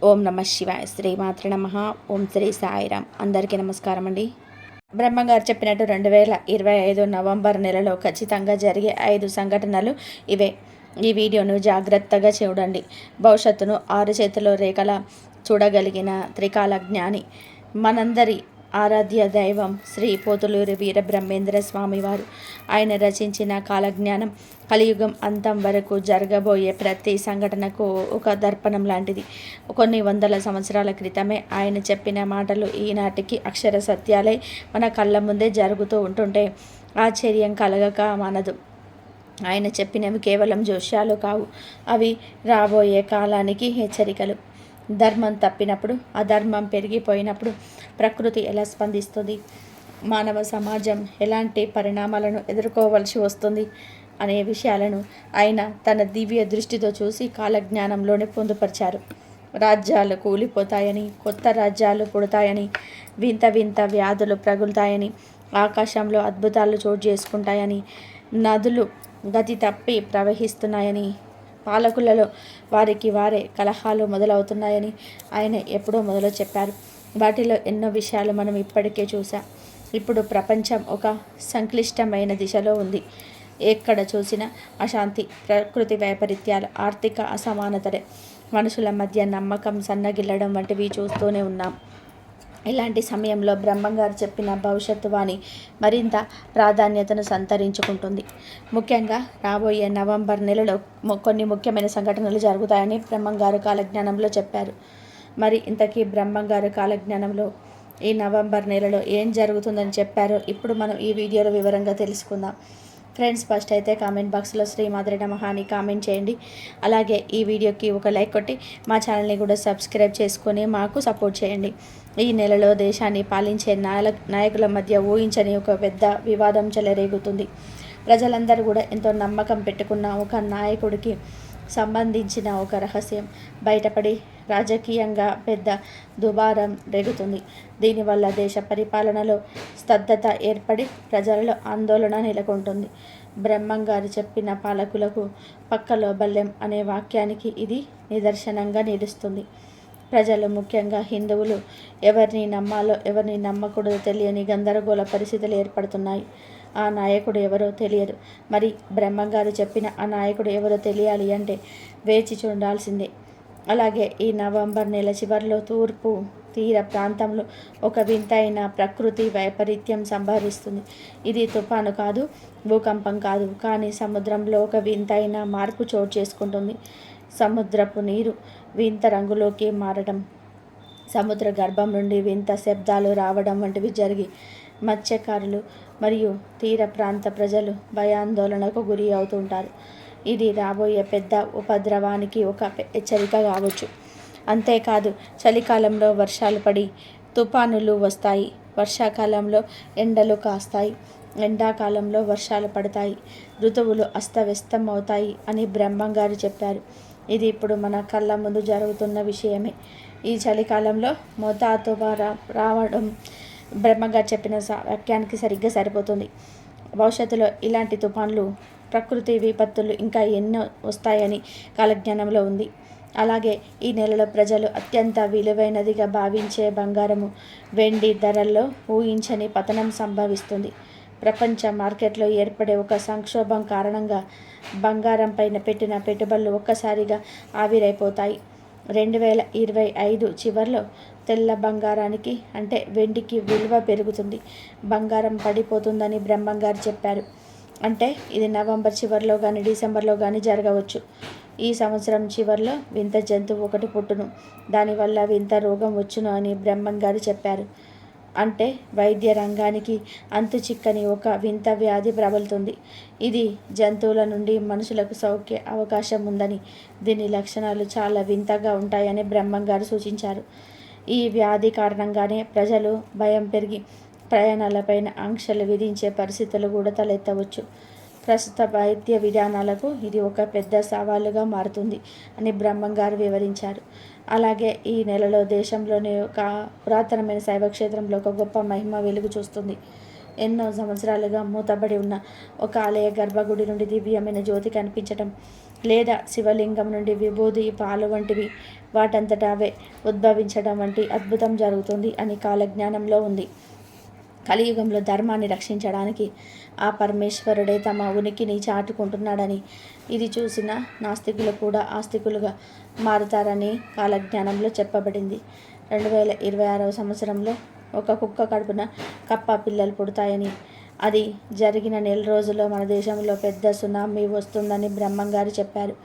ఓం నమ శివాయ. శ్రీమాత్ర నమ. ఓం శ్రీ సాయిరామ్. అందరికీ నమస్కారం అండి. బ్రహ్మగారు చెప్పినట్టు 2025 నవంబర్ నెలలో ఖచ్చితంగా జరిగే 5 సంఘటనలు ఇవే. ఈ వీడియోను జాగ్రత్తగా చూడండి. భవిష్యత్తును ఆరు చేతుల రేఖలా చూడగలిగిన త్రికాల జ్ఞాని, మనందరి ఆరాధ్య దైవం శ్రీ పోతులూరి వీరబ్రహ్మేంద్ర స్వామివారు. ఆయన రచించిన కాలజ్ఞానం కలియుగం అంతం వరకు జరగబోయే ప్రతి సంఘటనకు ఒక దర్పణం లాంటిది. కొన్ని వందల సంవత్సరాల క్రితమే ఆయన చెప్పిన మాటలు ఈనాటికి అక్షర సత్యాలై మన కళ్ళ ముందే జరుగుతూ ఉంటుంటే ఆశ్చర్యం కలగక మానదు. ఆయన చెప్పినవి కేవలం జోష్యాలు కావు, అవి రాబోయే కాలానికి హెచ్చరికలు. ధర్మం తప్పినప్పుడు, అధర్మం పెరిగిపోయినప్పుడు ప్రకృతి ఎలా స్పందిస్తుంది, మానవ సమాజం ఎలాంటి పరిణామాలను ఎదుర్కోవలసి వస్తుంది అనే విషయాలను ఆయన తన దివ్య దృష్టితో చూసి కాలజ్ఞానంలోనే పొందుపరిచారు. రాజ్యాలు కూలిపోతాయని, కొత్త రాజ్యాలు పుడతాయని, వింత వింత వ్యాధులు ప్రగులుతాయని, ఆకాశంలో అద్భుతాలు చోటు చేసుకుంటాయని, నదులు గతి తప్పి ప్రవహిస్తున్నాయని, పాలకులలో వారికి వారే కలహాలు మొదలవుతున్నాయని ఆయన ఎప్పుడో మొదలు చెప్పారు. వాటిలో ఎన్నో విషయాలు మనం ఇప్పటికే చూసాం. ఇప్పుడు ప్రపంచం ఒక సంక్లిష్టమైన దిశలో ఉంది. ఎక్కడ చూసినా అశాంతి, ప్రకృతి వైపరీత్యాలు, ఆర్థిక అసమానతలే, మనుషుల మధ్య నమ్మకం సన్నగిల్లడం వంటివి చూస్తూనే ఉన్నాం. ఇలాంటి సమయంలో బ్రహ్మంగారు చెప్పిన భవిష్యత్తు వాణి మరింత ప్రాధాన్యతను సంతరించుకుంటుంది. ముఖ్యంగా రాబోయే నవంబర్ నెలలో కొన్ని ముఖ్యమైన సంఘటనలు జరుగుతాయని బ్రహ్మంగారు కాలజ్ఞానంలో చెప్పారు. మరి ఇంతకీ బ్రహ్మంగారు కాలజ్ఞానంలో ఈ నవంబర్ నెలలో ఏం జరుగుతుందని చెప్పారో ఇప్పుడు మనం ఈ వీడియోలో వివరంగా తెలుసుకుందాం. ఫ్రెండ్స్, ఫస్ట్ అయితే కామెంట్ బాక్స్లో శ్రీమాత్రే నమః అని కామెంట్ చేయండి. అలాగే ఈ వీడియోకి ఒక లైక్ కొట్టి మా ఛానల్ని కూడా సబ్స్క్రైబ్ చేసుకొని మాకు సపోర్ట్ చేయండి. ఈ నెలలో దేశాన్ని పాలించే నాయకుల మధ్య ఊహించని ఒక పెద్ద వివాదం చెలరేగుతుంది. ప్రజలందరూ కూడా ఎంతో నమ్మకం పెట్టుకున్న ఒక నాయకుడికి సంబంధించిన ఒక రహస్యం బయటపడి రాజకీయంగా పెద్ద దుబారం రేగుతుంది. దీనివల్ల దేశ పరిపాలనలో స్తబ్దత ఏర్పడి ప్రజలలో ఆందోళన నెలకొంటుంది. బ్రహ్మంగారు చెప్పిన పాలకులకు పక్కలో బల్లెం అనే వాక్యానికి ఇది నిదర్శనంగా నిలుస్తుంది. ప్రజలు, ముఖ్యంగా హిందువులు, ఎవరిని నమ్మాలో ఎవరిని నమ్మకూడదో తెలియని గందరగోళ పరిస్థితులు ఏర్పడుతున్నాయి. ఆ నాయకుడు ఎవరో తెలియదు. మరి బ్రహ్మంగారు చెప్పిన ఆ నాయకుడు ఎవరో తెలియాలి అంటే వేచి చూడాల్సిందే. అలాగే ఈ నవంబర్ నెల చివరిలో తూర్పు తీర ప్రాంతంలో ఒక వింతైన ప్రకృతి వైపరీత్యం సంభవిస్తుంది. ఇది తుఫాను కాదు, భూకంపం కాదు, కానీ సముద్రంలో ఒక వింతైన మార్పు చోటు చేసుకుంటుంది. సముద్రపు నీరు వింత రంగులోకి మారడం, సముద్ర గర్భం నుండి వింత శబ్దాలు రావడం వంటివి జరిగి మత్స్యకారులు మరియు తీర ప్రాంత ప్రజలు భయాందోళనకు గురి అవుతుంటారు. ఇది రాబోయే పెద్ద ఉపద్రవానికి ఒక హెచ్చరిక కావచ్చు. అంతేకాదు, చలికాలంలో వర్షాలు పడి తుఫానులు వస్తాయి, వర్షాకాలంలో ఎండలు కాస్తాయి, ఎండాకాలంలో వర్షాలు పడతాయి, ఋతువులు అస్తవ్యస్తం అవుతాయి అని బ్రహ్మంగారు చెప్పారు. ఇది ఇప్పుడు మన కళ్ళ ముందు జరుగుతున్న విషయమే. ఈ చలికాలంలో మోతాదుగా రావడం బ్రహ్మంగారు చెప్పిన వాక్యానికి సరిగ్గా సరిపోతుంది. భవిష్యత్తులో ఇలాంటి తుఫాన్లు, ప్రకృతి విపత్తులు ఇంకా ఎన్నో వస్తాయని కాలజ్ఞానంలో ఉంది. అలాగే ఈ నెలలో ప్రజలు అత్యంత విలువైనదిగా భావించే బంగారము, వెండి ధరల్లో ఊహించని పతనం సంభవిస్తుంది. ప్రపంచ మార్కెట్లో ఏర్పడే ఒక సంక్షోభం కారణంగా బంగారం పైన పెట్టిన పెట్టుబడులు ఒక్కసారిగా ఆవిరైపోతాయి. 2025 చివరిలో తెల్ల బంగారానికి అంటే వెండికి విలువ పెరుగుతుంది, బంగారం పడిపోతుందని బ్రహ్మంగారు చెప్పారు. అంటే ఇది నవంబర్ చివరిలో కానీ డిసెంబర్లో కానీ జరగవచ్చు. ఈ సంవత్సరం చివరిలో వింత జంతువు ఒకటి పుట్టును, దానివల్ల వింత రోగం వచ్చును అని బ్రహ్మంగారు చెప్పారు. అంటే వైద్య రంగానికి అంతు చిక్కని ఒక వింత వ్యాధి ప్రబలుతుంది. ఇది జంతువుల నుండి మనుషులకు సోకే అవకాశం ఉందని, దీని లక్షణాలు చాలా వింతగా ఉంటాయని బ్రహ్మంగారు సూచించారు. ఈ వ్యాధి కారణంగానే ప్రజలు భయం పెరిగి ప్రయాణాలపైన ఆంక్షలు విధించే పరిస్థితులు కూడా తలెత్తవచ్చు. ప్రస్తుత వైద్య విధానాలకు ఇది ఒక పెద్ద సవాలుగా మారుతుంది అని బ్రహ్మంగారు వివరించారు. అలాగే ఈ నెలలో దేశంలోని ఒక పురాతనమైన శైవక్షేత్రంలో ఒక గొప్ప మహిమ వెలుగు చూస్తుంది. ఎన్నో సంవత్సరాలుగా మూతబడి ఉన్న ఒక ఆలయ గర్భగుడి నుండి దివ్యమైన జ్యోతి కనిపించటం, లేదా శివలింగం నుండి విభూది పాలు వంటివి వాటంతటా అవే ఉద్భవించడం వంటి అద్భుతం జరుగుతుంది అని కాలజ్ఞానంలో ఉంది. కలియుగంలో ధర్మాన్ని రక్షించడానికి ఆ పరమేశ్వరుడే తమ ఉనికిని చాటుకుంటున్నాడని, ఇది చూసిన నాస్తికులు కూడా ఆస్తికులుగా మారుతారని కాలజ్ఞానంలో చెప్పబడింది. 2026 సంవత్సరంలో ఒక కుక్క కడుపున కప్ప పిల్లలు పుడతాయని, అది జరిగిన నెల రోజుల్లో మన దేశంలో పెద్ద సునామీ వస్తుందని బ్రహ్మంగారు చెప్పారు.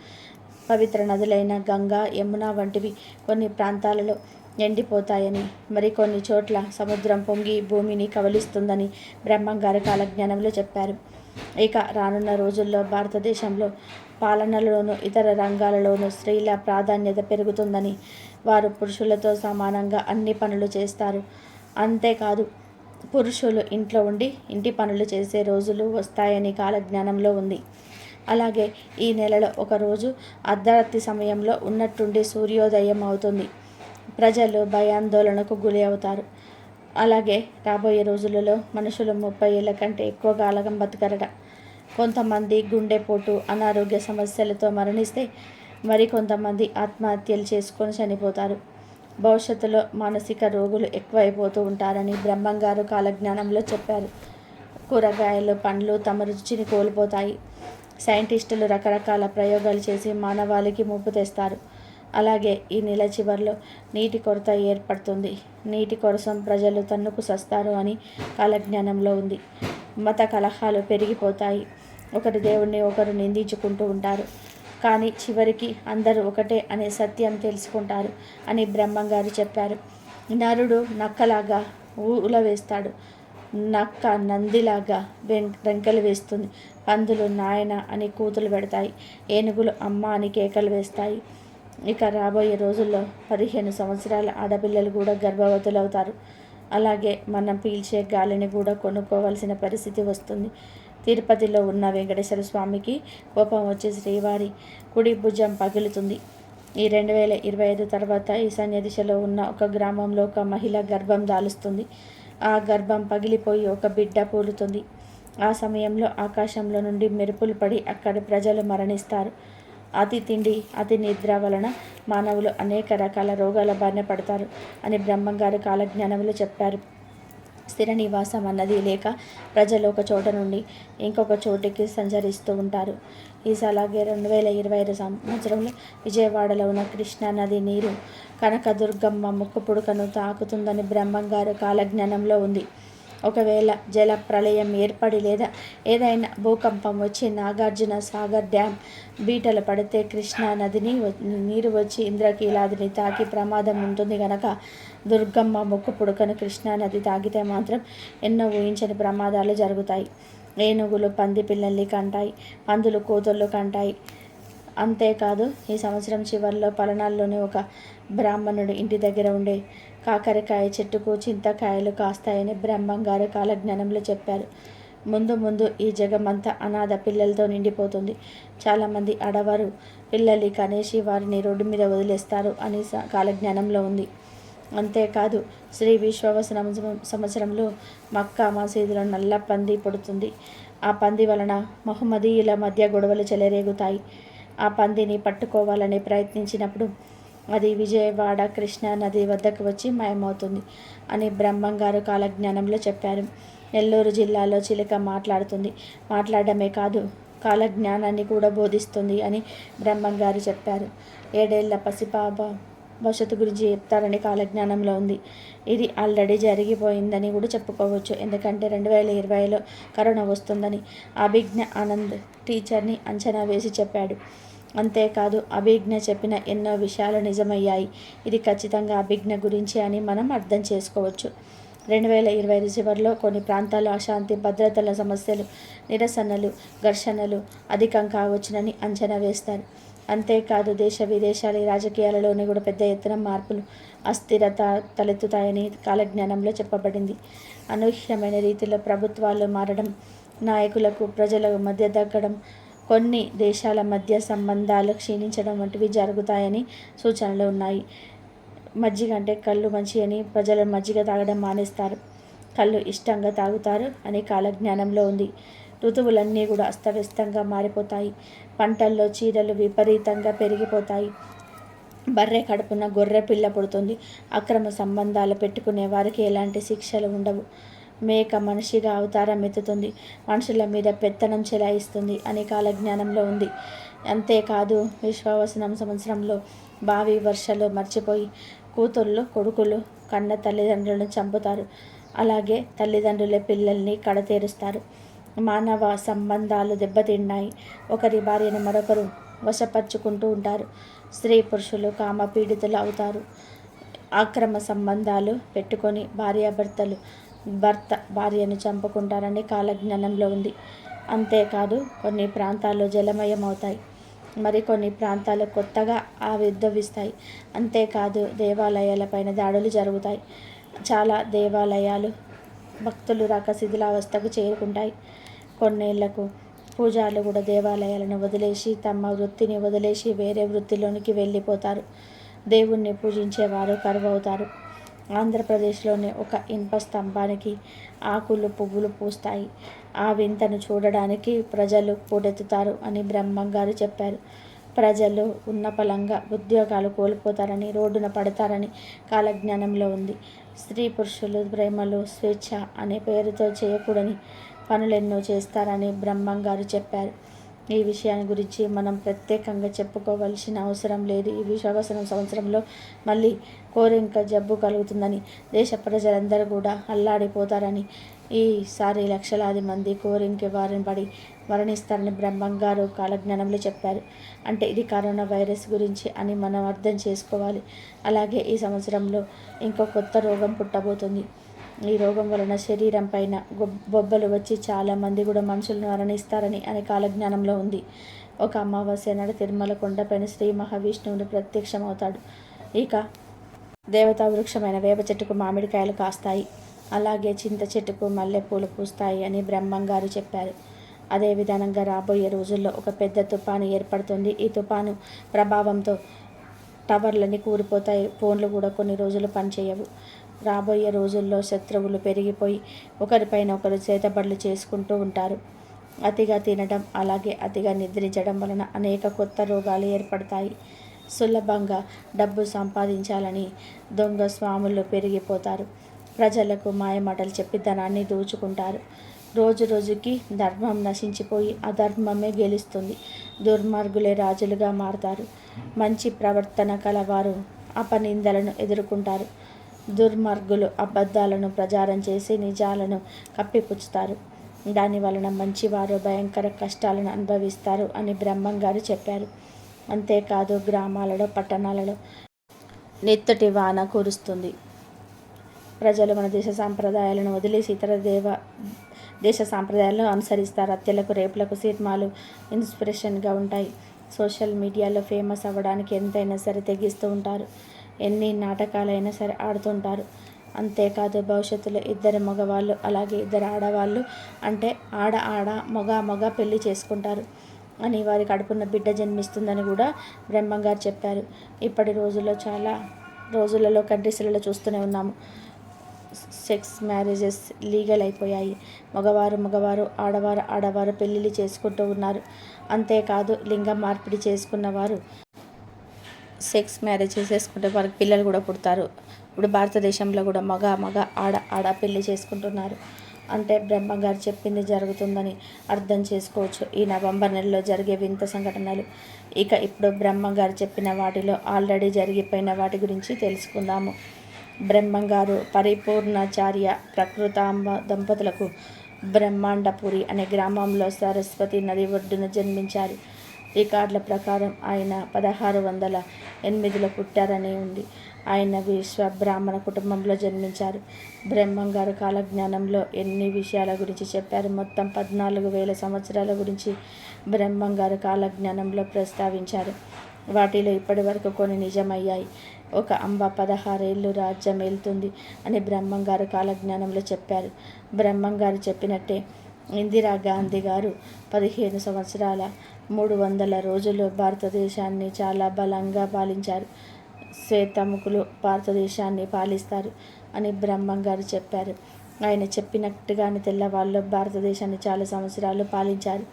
పవిత్ర నదులైన గంగా, యమున వంటివి కొన్ని ప్రాంతాలలో ఎండిపోతాయని, మరికొన్ని చోట్ల సముద్రం పొంగి భూమిని కబలిస్తుందని బ్రహ్మంగారు కాలజ్ఞానంలో చెప్పారు. ఇక రానున్న రోజుల్లో భారతదేశంలో పాలనలోనూ ఇతర రంగాలలోనూ స్త్రీల ప్రాధాన్యత పెరుగుతుందని, వారు పురుషులతో సమానంగా అన్ని పనులు చేస్తారు. అంతేకాదు, పురుషులు ఇంట్లో ఉండి ఇంటి పనులు చేసే రోజులు వస్తాయని కాలజ్ఞానంలో ఉంది. అలాగే ఈ నెలలో ఒకరోజు అర్ధరాత్రి సమయంలో ఉన్నట్టుండి సూర్యోదయం అవుతుంది. ప్రజలు భయాందోళనకు గురి అవుతారు. అలాగే రాబోయే రోజులలో మనుషులు 30 ఏళ్ల కంటే ఎక్కువ కాలం బతకరట. కొంతమంది గుండెపోటు, అనారోగ్య సమస్యలతో మరణిస్తే మరికొంతమంది ఆత్మహత్యలు చేసుకొని చనిపోతారు. భవిష్యత్తులో మానసిక రోగులు ఎక్కువైపోతూ ఉంటారని బ్రహ్మంగారు కాలజ్ఞానంలో చెప్పారు. కూరగాయలు, పండ్లు తమ రుచిని కోల్పోతాయి. సైంటిస్టులు రకరకాల ప్రయోగాలు చేసి మానవాళికి ముప్పు తెస్తారు. అలాగే ఈ నెల చివరిలో నీటి కొరత ఏర్పడుతుంది. నీటి కోసం ప్రజలు తన్నుకు సస్తారు అని కాలజ్ఞానంలో ఉంది. మత కలహాలు పెరిగిపోతాయి. ఒకరి దేవుణ్ణి ఒకరు నిందించుకుంటూ ఉంటారు. కానీ చివరికి అందరూ ఒకటే అనే సత్యం తెలుసుకుంటారు అని బ్రహ్మంగారు చెప్పారు. నరుడు నక్కలాగా ఊల వేస్తాడు. నక్క నందిలాగా రెంకలు వేస్తుంది. పందులు నాయన అని కూతులు పెడతాయి. ఏనుగులు అమ్మ అని కేకలు వేస్తాయి. ఇక రాబోయే రోజుల్లో 15 సంవత్సరాల ఆడపిల్లలు కూడా గర్భవతులవుతారు. అలాగే మనం పీల్చే గాలిని కూడా కొనుక్కోవాల్సిన పరిస్థితి వస్తుంది. తిరుపతిలో ఉన్న వెంకటేశ్వర స్వామికి కోపం వచ్చి శ్రీవారి కుడి భుజం పగులుతుంది. ఈ 2025 తర్వాత ఈశాన్య దిశలో ఉన్న ఒక గ్రామంలో ఒక మహిళ గర్భం దాలుస్తుంది. ఆ గర్భం పగిలిపోయి ఒక బిడ్డ పూలుతుంది. ఆ సమయంలో ఆకాశంలో నుండి మెరుపులు పడి అక్కడి ప్రజలు మరణిస్తారు. అతి తిండి, అతి నిద్ర వలన మానవులు అనేక రకాల రోగాల బారిన పడతారు అని బ్రహ్మంగారు కాలజ్ఞానంలో చెప్పారు. స్థిర నివాసం అన్నది లేక ప్రజలు ఒక చోట నుండి ఇంకొక చోటికి సంచరిస్తూ ఉంటారు. అలాగే 2025 సంవత్సరంలో విజయవాడలో ఉన్న కృష్ణా నది నీరు కనకదుర్గమ్మ ముక్కు పుడకను తాకుతుందని బ్రహ్మంగారు కాలజ్ఞానంలో ఉంది. ఒకవేళ జల ప్రళయం ఏర్పడి లేదా ఏదైనా భూకంపం వచ్చి నాగార్జున సాగర్ డ్యామ్ బీటలు పడితే కృష్ణా నదిని నీరు వచ్చి ఇంద్రకీలాదిని తాకి ప్రమాదం ఉంటుంది కనుక దుర్గమ్మ ముక్కు పుడకను కృష్ణా నది తాకితే మాత్రం ఎన్నో ఊహించని ప్రమాదాలు జరుగుతాయి. ఏనుగులు పంది పిల్లల్ని కంటాయి, పందులు కూతుళ్ళు కంటాయి. అంతేకాదు, ఈ సంవత్సరం చివరిలో పలనాల్లోని ఒక బ్రాహ్మణుడు ఇంటి దగ్గర ఉండే కాకరకాయ చెట్టుకు చింతకాయలు కాస్తాయని బ్రహ్మంగారు కాలజ్ఞానంలో చెప్పారు. ముందు ఈ జగమంతా అనాథ పిల్లలతో నిండిపోతుంది. చాలామంది ఆడవారు పిల్లల్ని కనేసి వారిని రోడ్డు మీద వదిలేస్తారు అని కాలజ్ఞానంలో ఉంది. అంతేకాదు, శ్రీ విశ్వావసన సంవత్సరంలో మక్కా మసీదులో నల్ల పంది పుడుతుంది. ఆ పంది వలన మహమ్మదీయుల మధ్య గొడవలు చెలరేగుతాయి. ఆ పందిని పట్టుకోవాలని ప్రయత్నించినప్పుడు అది విజయవాడ కృష్ణా నది వద్దకు వచ్చి మాయమవుతుంది అని బ్రహ్మంగారు కాలజ్ఞానంలో చెప్పారు. నెల్లూరు జిల్లాలో చిలుక మాట్లాడుతుంది. మాట్లాడమే కాదు, కాలజ్ఞానాన్ని కూడా బోధిస్తుంది అని బ్రహ్మంగారు చెప్పారు. 7 ఏళ్ల పసిపాప భవిష్యత్తు గురించి చెప్తారని కాలజ్ఞానంలో ఉంది. ఇది ఆల్రెడీ జరిగిపోయిందని కూడా చెప్పుకోవచ్చు. ఎందుకంటే 2020లో కరోనా వస్తుందని అభిజ్ఞ ఆనంద్ టీచర్ని అంచనా వేసి చెప్పాడు. అంతేకాదు, అభిజ్ఞ చెప్పిన ఎన్నో విషయాలు నిజమయ్యాయి. ఇది ఖచ్చితంగా అభిజ్ఞ గురించి అని మనం అర్థం చేసుకోవచ్చు. 2025 చివరిలో కొన్ని ప్రాంతాల్లో అశాంతి, భద్రతల సమస్యలు, నిరసనలు, ఘర్షణలు అధికం కావచ్చునని అంచనా వేస్తారు. అంతేకాదు, దేశ విదేశాల రాజకీయాలలోని కూడా పెద్ద ఎత్తున మార్పులు, అస్థిరత తలెత్తుతాయని కాలజ్ఞానంలో చెప్పబడింది. అనూహ్యమైన రీతిలో ప్రభుత్వాలు మారడం, నాయకులకు ప్రజల మధ్య తగ్గడం, కొన్ని దేశాల మధ్య సంబంధాలు క్షీణించడం వంటివి జరుగుతాయని సూచనలు ఉన్నాయి. మజ్జిగ అంటే కళ్ళు మంచి అని ప్రజలు మజ్జిగ తాగడం మానేస్తారు. కళ్ళు ఇష్టంగా తాగుతారు అని కాలజ్ఞానంలో ఉంది. ఋతువులన్నీ కూడా అస్తవ్యస్తంగా మారిపోతాయి. పంటల్లో చీడలు విపరీతంగా పెరిగిపోతాయి. బర్రె కడుపున గొర్రె పిల్ల పుడుతుంది. అక్రమ సంబంధాలు పెట్టుకునే వారికి ఎలాంటి శిక్షలు ఉండవు. మేక మనిషిగా అవతారం ఎత్తుతుంది. మనుషుల మీద పెత్తనం చెలాయిస్తుంది అని కాలజ్ఞానంలో ఉంది. అంతేకాదు విశ్వావసనం సంవత్సరంలో బావి వర్షాలు మర్చిపోయి కూతుళ్ళు కొడుకులు కన్న తల్లిదండ్రులను చంపుతారు. అలాగే తల్లిదండ్రులే పిల్లల్ని కడతేరుస్తారు. మానవ సంబంధాలు దెబ్బతిన్నాయి. ఒకరి భార్యను మరొకరు వశపరుచుకుంటూ ఉంటారు. స్త్రీ పురుషులు కామపీడితులు అవుతారు. అక్రమ సంబంధాలు పెట్టుకొని భార్యాభర్తలు భర్త భార్యను చంపుకుంటారని కాలజ్ఞానంలో ఉంది. అంతేకాదు కొన్ని ప్రాంతాల్లో జలమయం అవుతాయి. మరికొన్ని ప్రాంతాలు కొత్తగా ఆవిర్భవిస్తాయి. అంతేకాదు దేవాలయాలపైన దాడులు జరుగుతాయి. చాలా దేవాలయాలు భక్తులు రాక శిథిలావస్థకు చేరుకుంటాయి. కొన్నేళ్లకు పూజారులు కూడా దేవాలయాలను వదిలేసి తమ వృత్తిని వదిలేసి వేరే వృత్తిలోనికి వెళ్ళిపోతారు. దేవుణ్ణి పూజించేవారు కరువవుతారు. ఆంధ్రప్రదేశ్లోని ఒక ఇనుప స్తంభానికి ఆకులు పువ్వులు పూస్తాయి. ఆ వింతను చూడడానికి ప్రజలు పోటెత్తుతారు అని బ్రహ్మంగారు చెప్పారు. ప్రజలు ఉన్నపలంగా ఉద్యోగాలు కోల్పోతారని, రోడ్డున పడతారని కాలజ్ఞానంలో ఉంది. స్త్రీ పురుషులు ప్రేమలు స్వేచ్ఛ అనే పేరుతో చేయకూడని పనులెన్నో చేస్తారని బ్రహ్మంగారు చెప్పారు. ఈ విషయాన్ని గురించి మనం ప్రత్యేకంగా చెప్పుకోవలసిన అవసరం లేదు. ఈ విశ్వావసనం సంవత్సరంలో మళ్ళీ కోరింక జబ్బు కలుగుతుందని, దేశ ప్రజలందరూ కూడా అల్లాడిపోతారని, ఈసారి లక్షలాది మంది కోరింక బారిన పడి మరణిస్తారని బ్రహ్మంగారు కాలజ్ఞానంలో చెప్పారు. అంటే ఇది కరోనా వైరస్ గురించి అని మనం అర్థం చేసుకోవాలి. అలాగే ఈ సంవత్సరంలో ఇంకో కొత్త రోగం పుట్టబోతుంది. ఈ రోగం వలన శరీరం పైన బొబ్బలు వచ్చి చాలామంది కూడా మనుషులను మరణిస్తారని అని కాలజ్ఞానంలో ఉంది. ఒక అమావాస్య నాడు తిరుమల కొండపైన శ్రీ మహావిష్ణువుని ప్రత్యక్షమవుతాడు. ఇక దేవతా వృక్షమైన వేప చెట్టుకు మామిడికాయలు కాస్తాయి. అలాగే చింత చెట్టుకు మల్లెపూలు పూస్తాయి అని బ్రహ్మంగారు చెప్పారు. అదే విధానంగా రాబోయే రోజుల్లో ఒక పెద్ద తుఫాను ఏర్పడుతుంది. ఈ తుఫాను ప్రభావంతో టవర్లన్నీ కూలిపోతాయి. ఫోన్లు కూడా కొన్ని రోజులు పనిచేయవు. రాబోయే రోజుల్లో శత్రువులు పెరిగిపోయి ఒకరిపైన ఒకరు చేతబడులు చేసుకుంటూ ఉంటారు. అతిగా తినడం అలాగే అతిగా నిద్రించడం వలన అనేక కొత్త రోగాలు ఏర్పడతాయి. సులభంగా డబ్బు సంపాదించాలని దొంగ స్వాములు పెరిగిపోతారు. ప్రజలకు మాయమాటలు చెప్పి ధనాన్ని దోచుకుంటారు. రోజు రోజుకి ధర్మం నశించిపోయి అధర్మమే గెలుస్తుంది. దుర్మార్గులే రాజులుగా మారతారు. మంచి ప్రవర్తన కలవారు అపనిందలను ఎదుర్కొంటారు. దుర్మార్గులు అబద్ధాలను ప్రచారం చేసి నిజాలను కప్పిపుచ్చుతారు. దాని వలన మంచివారు భయంకర కష్టాలను అనుభవిస్తారు అని బ్రహ్మంగారు చెప్పారు. అంతేకాదు గ్రామాలలో పట్టణాలలో నెత్తటి వాన కురుస్తుంది. ప్రజలు మన దేశ సాంప్రదాయాలను వదిలేసి ఇతర దేశ సాంప్రదాయాలను అనుసరిస్తారు. హత్యలకు రేపులకు సినిమాలు ఇన్స్పిరేషన్గా ఉంటాయి. సోషల్ మీడియాలో ఫేమస్ అవ్వడానికి ఎంతైనా సరే తెగిస్తూ ఉంటారు. ఎన్ని నాటకాలైనా సరే ఆడుతుంటారు. అంతేకాదు భవిష్యత్తులో ఇద్దరు మగవాళ్ళు అలాగే ఇద్దరు ఆడవాళ్ళు అంటే ఆడ మగ పెళ్లి చేసుకుంటారు అని వారి కడుపున్న బిడ్డ జన్మిస్తుందని కూడా బ్రహ్మంగారు చెప్పారు. ఇప్పటి చాలా రోజులలో కంట్రీస్లలో చూస్తూనే ఉన్నాము. సెక్స్ మ్యారేజెస్ లీగల్ అయిపోయాయి. మగవారు ఆడవారు పెళ్ళిళ్ళు చేసుకుంటూ ఉన్నారు. అంతేకాదు లింగ మార్పిడి చేసుకున్న వారు సెక్స్ మ్యారేజ్ చేసుకుంటే వారికి పిల్లలు కూడా పుడతారు. ఇప్పుడు భారతదేశంలో కూడా మగ ఆడ పెళ్లి చేసుకుంటున్నారు. అంటే బ్రహ్మంగారు చెప్పింది జరుగుతుందని అర్థం చేసుకోవచ్చు. ఈ నవంబర్ నెలలో జరిగే వింత సంఘటనలు. ఇక ఇప్పుడు బ్రహ్మంగారు చెప్పిన వాటిలో ఆల్రెడీ జరిగిపోయిన వాటి గురించి తెలుసుకుందాము. బ్రహ్మంగారు పరిపూర్ణాచార్య ప్రకృతాంబ దంపతులకు బ్రహ్మాండపురి అనే గ్రామంలో సరస్వతి నది ఒడ్డున జన్మించారు. రికార్డుల ప్రకారం ఆయన 1608లో పుట్టారని ఉంది. ఆయన బ్రాహ్మణ కుటుంబంలో జన్మించారు. బ్రహ్మంగారు కాలజ్ఞానంలో ఎన్ని విషయాల గురించి చెప్పారు. మొత్తం 14,000 సంవత్సరాల గురించి బ్రహ్మంగారు కాలజ్ఞానంలో ప్రస్తావించారు. వాటిలో ఇప్పటి వరకు కొన్ని నిజమయ్యాయి. ఒక అంబ 16 ఏళ్ళు రాజ్యం ఏలుతుంది అని బ్రహ్మంగారు కాలజ్ఞానంలో చెప్పారు. బ్రహ్మంగారు చెప్పినట్టే ఇందిరాగాంధీ గారు 15 సంవత్సరాల 300 రోజులు భారతదేశాన్ని చాలా బలంగా పాలించారు. శ్వేతముఖులు భారతదేశాన్ని పాలిస్తారు అని బ్రహ్మంగారు చెప్పారు. ఆయన చెప్పినట్టుగానే తెల్లవాళ్ళు భారతదేశాన్ని చాలా సంవత్సరాలు పాలించారు.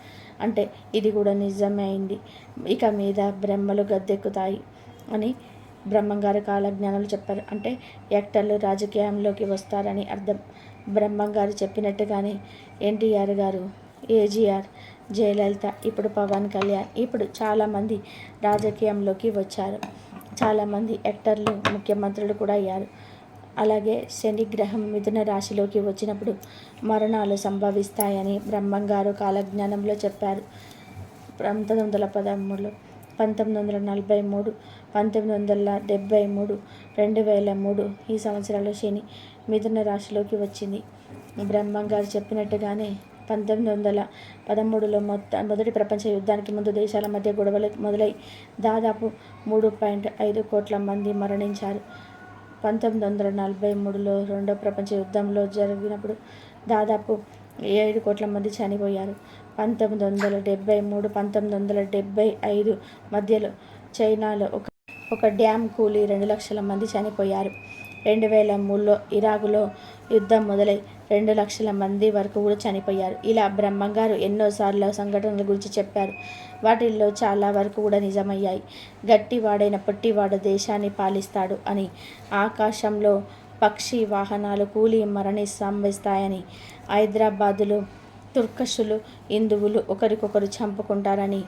అంటే ఇది కూడా నిజమే అయింది. ఇక మీద బ్రహ్మలు గద్దెక్కుతాయి అని బ్రహ్మంగారు కాలజ్ఞానాలు చెప్పారు. అంటే యాక్టర్లు రాజకీయంలోకి వస్తారని అర్థం. బ్రహ్మంగారు చెప్పినట్టుగానే ఎన్టీఆర్ గారు, ఏజీఆర్, జయలలిత, ఇప్పుడు పవన్ కళ్యాణ్, ఇప్పుడు చాలామంది రాజకీయంలోకి వచ్చారు. చాలామంది యాక్టర్లు ముఖ్యమంత్రులు కూడా అయ్యారు. అలాగే శని గ్రహం మిథున రాశిలోకి వచ్చినప్పుడు మరణాలు సంభవిస్తాయని బ్రహ్మంగారు కాలజ్ఞానంలో చెప్పారు. 1913, 1943, 1973, 2003 ఈ సంవత్సరాల్లో శని మిథున రాశిలోకి వచ్చింది. బ్రహ్మంగారు చెప్పినట్టుగానే 1913లో మొదటి ప్రపంచ యుద్ధానికి ముందు దేశాల మధ్య గొడవలు మొదలై దాదాపు 3.5 కోట్ల మంది మరణించారు. 1943లో రెండో ప్రపంచ యుద్ధంలో జరిగినప్పుడు దాదాపు 7 కోట్ల మంది చనిపోయారు. 1973, 1975 మధ్యలో చైనాలో ఒక డ్యామ్ కూలి 2 లక్షల మంది చనిపోయారు. 2003లో ఇరాకులో యుద్ధం మొదలై 2 లక్షల మంది వరకు కూడా చనిపోయారు. ఇలా బ్రహ్మంగారు ఎన్నోసార్లు సంఘటనల గురించి చెప్పారు. వాటిల్లో చాలా వరకు కూడా నిజమయ్యాయి. గట్టివాడైన పొట్టివాడు దేశాన్ని పాలిస్తాడు అని, ఆకాశంలో పక్షి వాహనాలు కూలి సంభవిస్తాయని, హైదరాబాదులో తుర్కషులు, హిందువులు ఒకరికొకరు చంపుకుంటారని,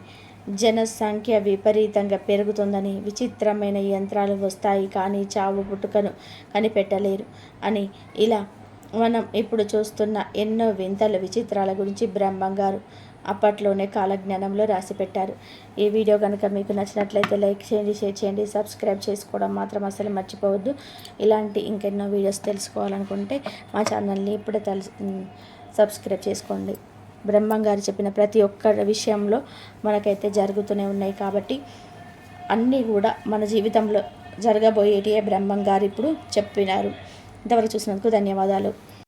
జనసంఖ్య విపరీతంగా పెరుగుతుందని, విచిత్రమైన యంత్రాలు వస్తాయి కానీ చావు పుట్టుకను కనిపెట్టలేరు అని, ఇలా మనం ఇప్పుడు చూస్తున్న ఎన్నో వింతల విచిత్రాల గురించి బ్రహ్మంగారు అప్పట్లోనే కాలజ్ఞానంలో రాసిపెట్టారు. ఈ వీడియో కనుక మీకు నచ్చినట్లయితే లైక్ చేయండి, షేర్ చేయండి, సబ్స్క్రైబ్ చేసుకోవడం మాత్రం అసలు మర్చిపోవద్దు. ఇలాంటి ఇంకెన్నో వీడియోస్ తెలుసుకోవాలనుకుంటే మా ఛానల్ని ఇప్పుడే సబ్స్క్రైబ్ చేసుకోండి. బ్రహ్మంగారు చెప్పిన ప్రతి ఒక్క విషయంలో మనకైతే జరుగుతూనే ఉన్నాయి కాబట్టి అన్నీ కూడా మన జీవితంలో జరగబోయేటివే బ్రహ్మంగారు ఇప్పుడు చెప్పినారు. ఇంతవరకు చూసినందుకు ధన్యవాదాలు.